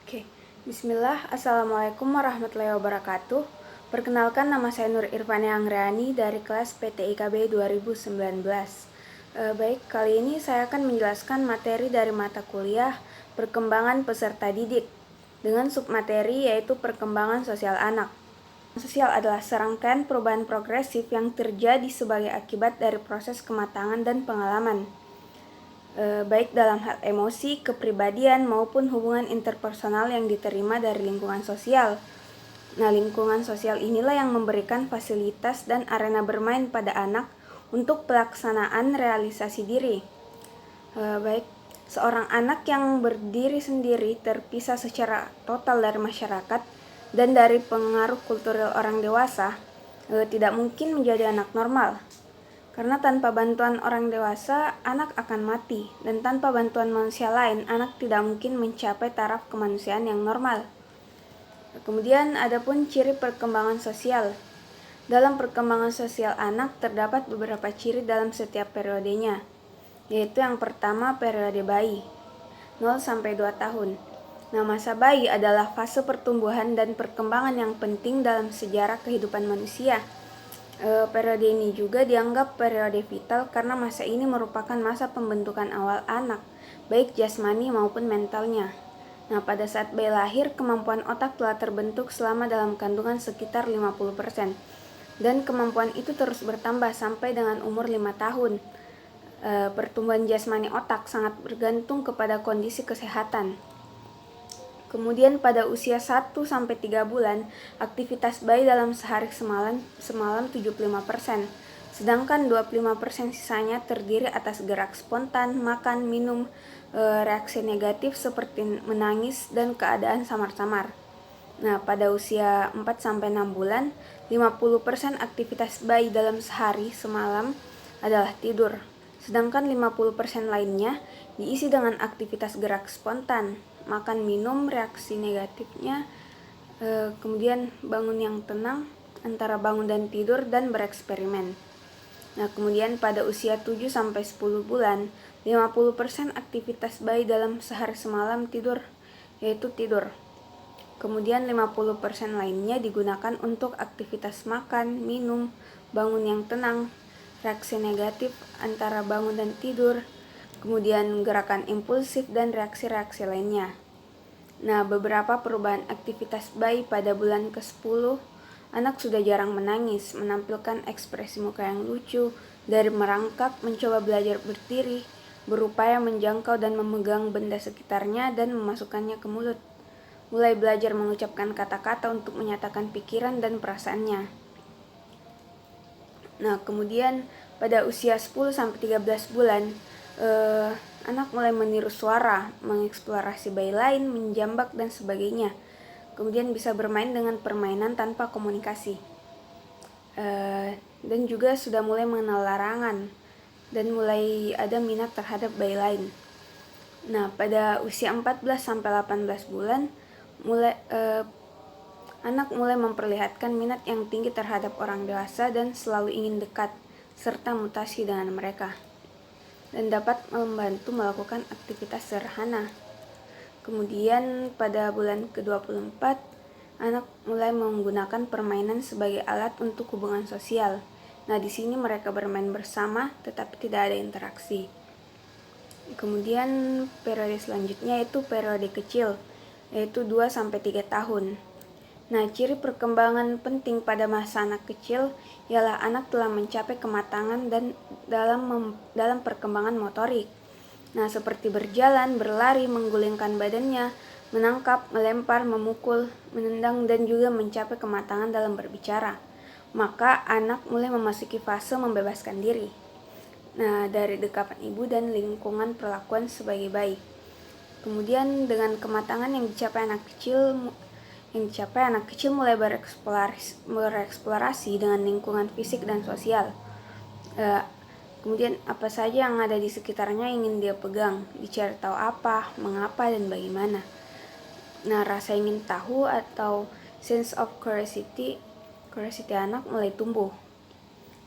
Oke, Bismillah, Assalamualaikum warahmatullahi wabarakatuh. Perkenalkan, nama saya Nur Irfani Anggrani dari kelas PTIKB 2019. Baik, kali ini saya akan menjelaskan materi dari mata kuliah Perkembangan Peserta Didik dengan submateri yaitu Perkembangan Sosial Anak. Sosial adalah serangkaian perubahan progresif yang terjadi sebagai akibat dari proses kematangan dan pengalaman, baik dalam hal emosi, kepribadian, maupun hubungan interpersonal yang diterima dari lingkungan sosial. Nah, lingkungan sosial inilah yang memberikan fasilitas dan arena bermain pada anak untuk pelaksanaan realisasi diri. Baik, seorang anak yang berdiri sendiri terpisah secara total dari masyarakat dan dari pengaruh kultural orang dewasa, tidak mungkin menjadi anak normal. Karena tanpa bantuan orang dewasa, anak akan mati, dan tanpa bantuan manusia lain, anak tidak mungkin mencapai taraf kemanusiaan yang normal. Kemudian ada pun ciri perkembangan sosial. Dalam perkembangan sosial anak terdapat beberapa ciri dalam setiap periodenya, yaitu yang pertama periode bayi, 0-2 tahun. Nah, masa bayi adalah fase pertumbuhan dan perkembangan yang penting dalam sejarah kehidupan manusia. Periode ini juga dianggap periode vital karena masa ini merupakan masa pembentukan awal anak, baik jasmani maupun mentalnya. Nah, pada saat bayi lahir, kemampuan otak telah terbentuk selama dalam kandungan sekitar 50%. Dan kemampuan itu terus bertambah sampai dengan umur 5 tahun. Pertumbuhan jasmani otak sangat bergantung kepada kondisi kesehatan. Kemudian pada usia 1-3 bulan, aktivitas bayi dalam sehari semalam 75%, sedangkan 25% sisanya terdiri atas gerak spontan, makan, minum, reaksi negatif seperti menangis, dan keadaan samar-samar. Nah, pada usia 4-6 bulan, 50% aktivitas bayi dalam sehari semalam adalah tidur, sedangkan 50% lainnya diisi dengan aktivitas gerak spontan, makan minum, reaksi negatifnya, kemudian bangun yang tenang, antara bangun dan tidur, dan bereksperimen. Nah, kemudian pada usia 7-10 bulan, 50% aktivitas bayi dalam sehari semalam tidur, yaitu tidur. Kemudian 50% lainnya digunakan untuk aktivitas makan, minum, bangun yang tenang, reaksi negatif antara bangun dan tidur, kemudian gerakan impulsif dan reaksi-reaksi lainnya. Nah, beberapa perubahan aktivitas bayi pada bulan ke-10, anak sudah jarang menangis, menampilkan ekspresi muka yang lucu, dari merangkak, mencoba belajar berdiri, berupaya menjangkau dan memegang benda sekitarnya dan memasukkannya ke mulut, mulai belajar mengucapkan kata-kata untuk menyatakan pikiran dan perasaannya. Nah, kemudian pada usia 10-13 bulan, anak mulai meniru suara, mengeksplorasi bayi lain, menjambak, dan sebagainya. Kemudian bisa bermain dengan permainan tanpa komunikasi. Dan juga sudah mulai mengenal larangan, dan mulai ada minat terhadap bayi lain. Nah, pada usia 14-18 bulan, anak mulai memperlihatkan minat yang tinggi terhadap orang dewasa dan selalu ingin dekat, serta mutasi dengan mereka, dan dapat membantu melakukan aktivitas sederhana. Kemudian pada bulan ke-24, anak mulai menggunakan permainan sebagai alat untuk hubungan sosial. Nah, di sini mereka bermain bersama tetapi tidak ada interaksi. Kemudian periode selanjutnya yaitu periode kecil, yaitu 2-3 tahun. Nah, ciri perkembangan penting pada masa anak kecil ialah anak telah mencapai kematangan dan dalam perkembangan motorik. Nah, seperti berjalan, berlari, menggulingkan badannya, menangkap, melempar, memukul, menendang, dan juga mencapai kematangan dalam berbicara. Maka anak mulai memasuki fase membebaskan diri. Nah, dari dekapan ibu dan lingkungan perlakuan sebagai bayi. Kemudian dengan kematangan yang dicapai anak kecil mulai bereksplorasi dengan lingkungan fisik dan sosial. Kemudian apa saja yang ada di sekitarnya ingin dia pegang, dicari tahu apa, mengapa, dan bagaimana. Nah, rasa ingin tahu atau sense of curiosity anak mulai tumbuh.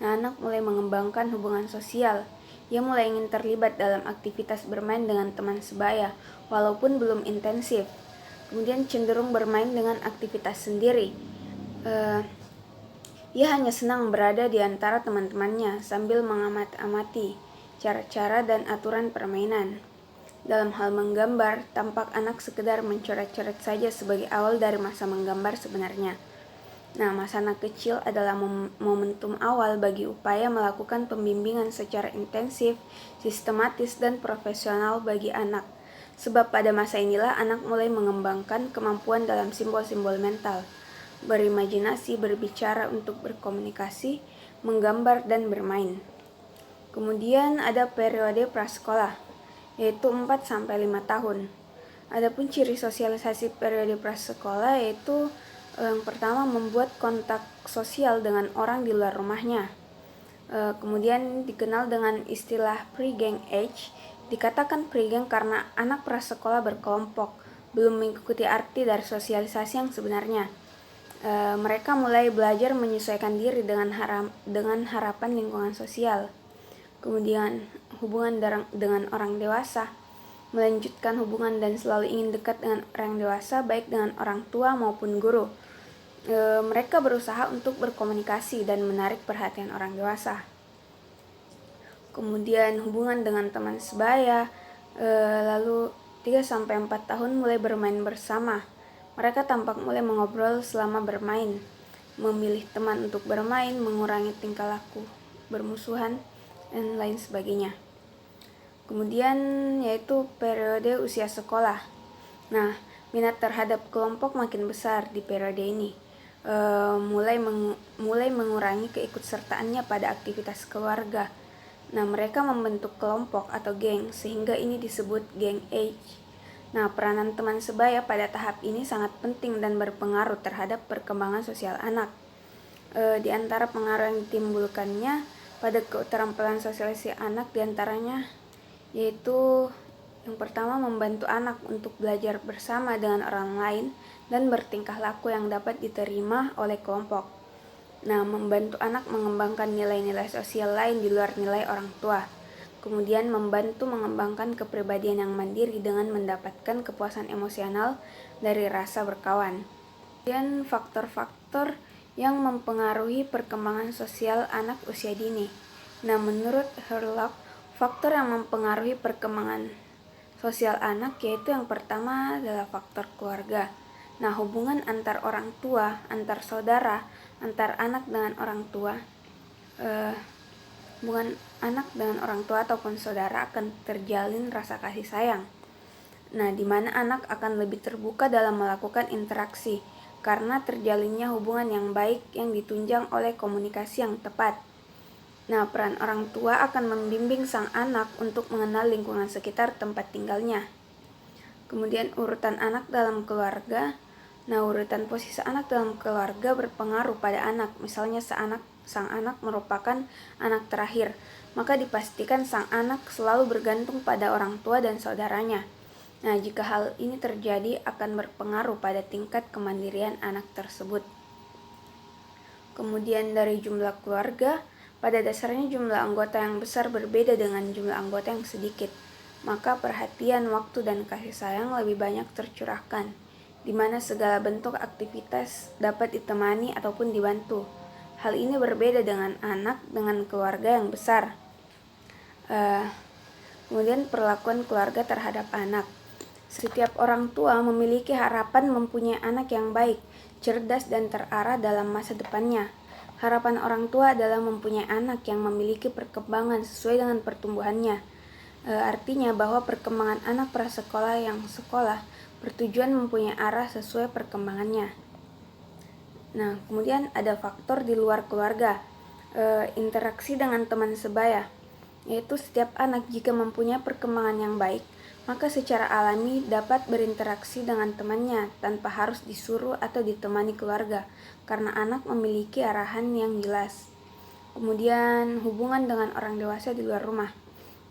Nah, anak mulai mengembangkan hubungan sosial. Ia mulai ingin terlibat dalam aktivitas bermain dengan teman sebaya, walaupun belum intensif. kemudian cenderung bermain dengan aktivitas sendiri. Ia hanya senang berada di antara teman-temannya sambil mengamati cara-cara dan aturan permainan. Dalam hal menggambar, tampak anak sekedar mencoret-coret saja sebagai awal dari masa menggambar sebenarnya. Nah, masa anak kecil adalah momentum awal bagi upaya melakukan pembimbingan secara intensif, sistematis, dan profesional bagi anak. Sebab pada masa inilah anak mulai mengembangkan kemampuan dalam simbol-simbol mental, berimajinasi, berbicara untuk berkomunikasi, menggambar, dan bermain. Kemudian ada periode prasekolah, yaitu 4-5 tahun. Adapun ciri sosialisasi periode prasekolah yaitu yang pertama membuat kontak sosial dengan orang di luar rumahnya. Kemudian dikenal dengan istilah pre-gang age. Dikatakan pre-gang karena anak prasekolah berkelompok, belum mengikuti arti dari sosialisasi yang sebenarnya. Mereka mulai belajar menyesuaikan diri dengan harapan lingkungan sosial. Kemudian hubungan dengan orang dewasa, melanjutkan hubungan dan selalu ingin dekat dengan orang dewasa, baik dengan orang tua maupun guru. Mereka berusaha untuk berkomunikasi dan menarik perhatian orang dewasa. Kemudian hubungan dengan teman sebaya, lalu 3-4 tahun mulai bermain bersama. Mereka tampak mulai mengobrol selama bermain, memilih teman untuk bermain, mengurangi tingkah laku bermusuhan, dan lain sebagainya. Kemudian yaitu periode usia sekolah. Nah, minat terhadap kelompok makin besar di periode ini. Mulai mengurangi keikutsertaannya pada aktivitas keluarga. Nah, mereka membentuk kelompok atau geng sehingga ini disebut gang age. Nah, peranan teman sebaya pada tahap ini sangat penting dan berpengaruh terhadap perkembangan sosial anak. Di antara pengaruh yang ditimbulkannya pada keterampilan sosialisasi anak diantaranya yaitu yang pertama membantu anak untuk belajar bersama dengan orang lain dan bertingkah laku yang dapat diterima oleh kelompok. Nah, membantu anak mengembangkan nilai-nilai sosial lain di luar nilai orang tua. Kemudian membantu mengembangkan kepribadian yang mandiri dengan mendapatkan kepuasan emosional dari rasa berkawan. Kemudian faktor-faktor yang mempengaruhi perkembangan sosial anak usia dini. Nah, menurut Herlock, faktor yang mempengaruhi perkembangan sosial anak yaitu yang pertama adalah faktor keluarga. Nah, hubungan antar orang tua, antar saudara, antar anak dengan orang tua, hubungan anak dengan orang tua ataupun saudara akan terjalin rasa kasih sayang. Nah, di mana anak akan lebih terbuka dalam melakukan interaksi karena terjalinnya hubungan yang baik yang ditunjang oleh komunikasi yang tepat. Nah, peran orang tua akan membimbing sang anak untuk mengenal lingkungan sekitar tempat tinggalnya. Kemudian urutan anak dalam keluarga. Nah, urutan posisi anak dalam keluarga berpengaruh pada anak. Misalnya sang anak merupakan anak terakhir, maka dipastikan sang anak selalu bergantung pada orang tua dan saudaranya. Nah, jika hal ini terjadi akan berpengaruh pada tingkat kemandirian anak tersebut. Kemudian dari jumlah keluarga, pada dasarnya jumlah anggota yang besar berbeda dengan jumlah anggota yang sedikit. Maka perhatian, waktu, dan kasih sayang lebih banyak tercurahkan, di mana segala bentuk aktivitas dapat ditemani ataupun dibantu. Hal ini berbeda dengan anak dengan keluarga yang besar. Kemudian perlakuan keluarga terhadap anak. Setiap orang tua memiliki harapan mempunyai anak yang baik, cerdas, dan terarah dalam masa depannya. Harapan orang tua adalah mempunyai anak yang memiliki perkembangan sesuai dengan pertumbuhannya. Artinya bahwa perkembangan anak prasekolah yang sekolah bertujuan mempunyai arah sesuai perkembangannya. Nah, kemudian ada faktor di luar keluarga, interaksi dengan teman sebaya, yaitu setiap anak jika mempunyai perkembangan yang baik, maka secara alami dapat berinteraksi dengan temannya tanpa harus disuruh atau ditemani keluarga, karena anak memiliki arahan yang jelas. Kemudian hubungan dengan orang dewasa di luar rumah.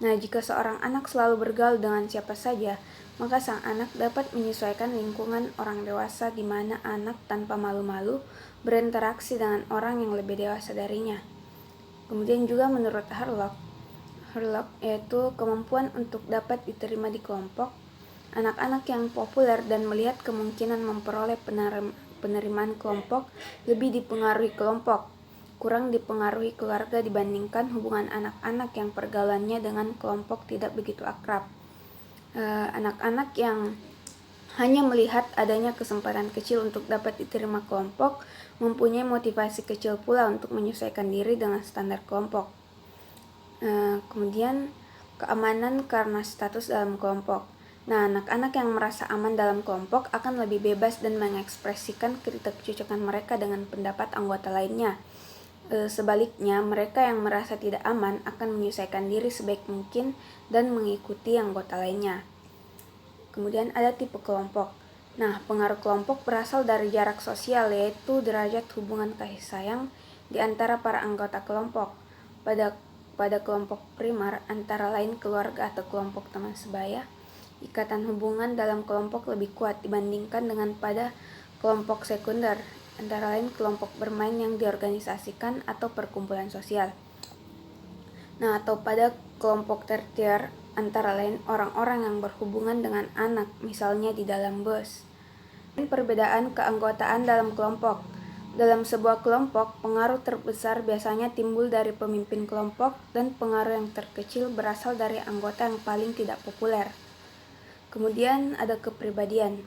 Nah, jika seorang anak selalu bergaul dengan siapa saja, maka sang anak dapat menyesuaikan lingkungan orang dewasa di mana anak tanpa malu-malu berinteraksi dengan orang yang lebih dewasa darinya. Kemudian juga menurut Herlock yaitu kemampuan untuk dapat diterima di kelompok. Anak-anak yang populer dan melihat kemungkinan memperoleh penerimaan kelompok lebih dipengaruhi kelompok, kurang dipengaruhi keluarga dibandingkan hubungan anak-anak yang pergaulannya dengan kelompok tidak begitu akrab. Anak-anak yang hanya melihat adanya kesempatan kecil untuk dapat diterima kelompok mempunyai motivasi kecil pula untuk menyesuaikan diri dengan standar kelompok. Kemudian keamanan karena status dalam kelompok. Nah, anak-anak yang merasa aman dalam kelompok akan lebih bebas dan mengekspresikan ketidakcocokan mereka dengan pendapat anggota lainnya. Sebaliknya, mereka yang merasa tidak aman akan menyesuaikan diri sebaik mungkin dan mengikuti anggota lainnya. Kemudian ada tipe kelompok. Nah, pengaruh kelompok berasal dari jarak sosial, yaitu derajat hubungan kasih sayang di antara para anggota kelompok. Pada kelompok primer, antara lain keluarga atau kelompok teman sebaya, ikatan hubungan dalam kelompok lebih kuat dibandingkan dengan pada kelompok sekunder, antara lain kelompok bermain yang diorganisasikan atau perkumpulan sosial. Nah, atau pada kelompok tertier, antara lain orang-orang yang berhubungan dengan anak, misalnya di dalam bus. Perbedaan keanggotaan dalam kelompok. Dalam sebuah kelompok, pengaruh terbesar biasanya timbul dari pemimpin kelompok dan pengaruh yang terkecil berasal dari anggota yang paling tidak populer. Kemudian ada kepribadian.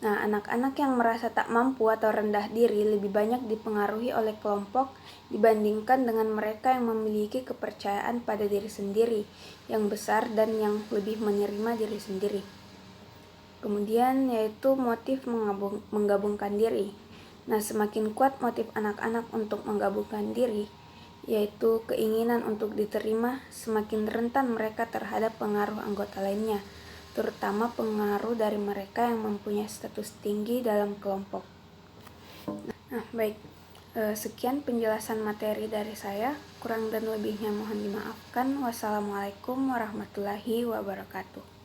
Nah, anak-anak yang merasa tak mampu atau rendah diri lebih banyak dipengaruhi oleh kelompok dibandingkan dengan mereka yang memiliki kepercayaan pada diri sendiri yang besar dan yang lebih menerima diri sendiri. Kemudian yaitu motif menggabungkan diri. Nah, semakin kuat motif anak-anak untuk menggabungkan diri, yaitu keinginan untuk diterima, semakin rentan mereka terhadap pengaruh anggota lainnya, terutama pengaruh dari mereka yang mempunyai status tinggi dalam kelompok. Nah, baik. Sekian penjelasan materi dari saya. Kurang dan lebihnya mohon dimaafkan. Wassalamualaikum warahmatullahi wabarakatuh.